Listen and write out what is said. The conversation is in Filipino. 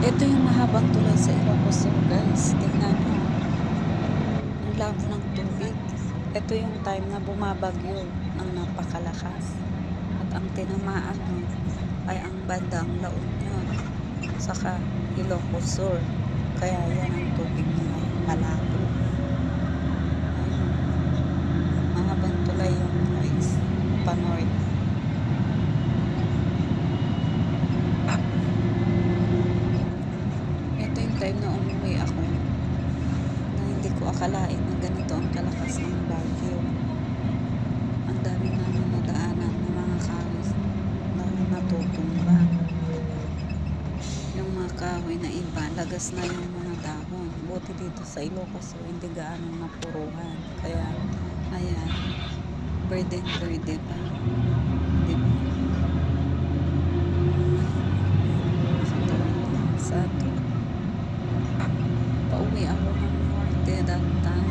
Ito yung mahabang tulay sa Ilocos Sur, guys. Tingnan nyo. Ang labo ng tubig. Ito yung time na bumabagyo ng napakalakas. At ang tinamaan nun ay ang bandang La Union saka Ilocos Sur. Kaya yan ang tubig niya malabo. Ayun. Mahabang tulay yung guys. Pa-north. Ito yung time na umuwi ako na hindi ko akalain na ganito ang kalakas ng bagyo. Ang dami namin nadaanan ng mga kawis na natutumba. Yung mga kahoy na iba, lagas na yung mga dahon. Buti dito sa Ilocos Sur, hindi gaano mapuruhan. Kaya, ayan, berde pa. Diba? Sa pauwi ako ng norte that time.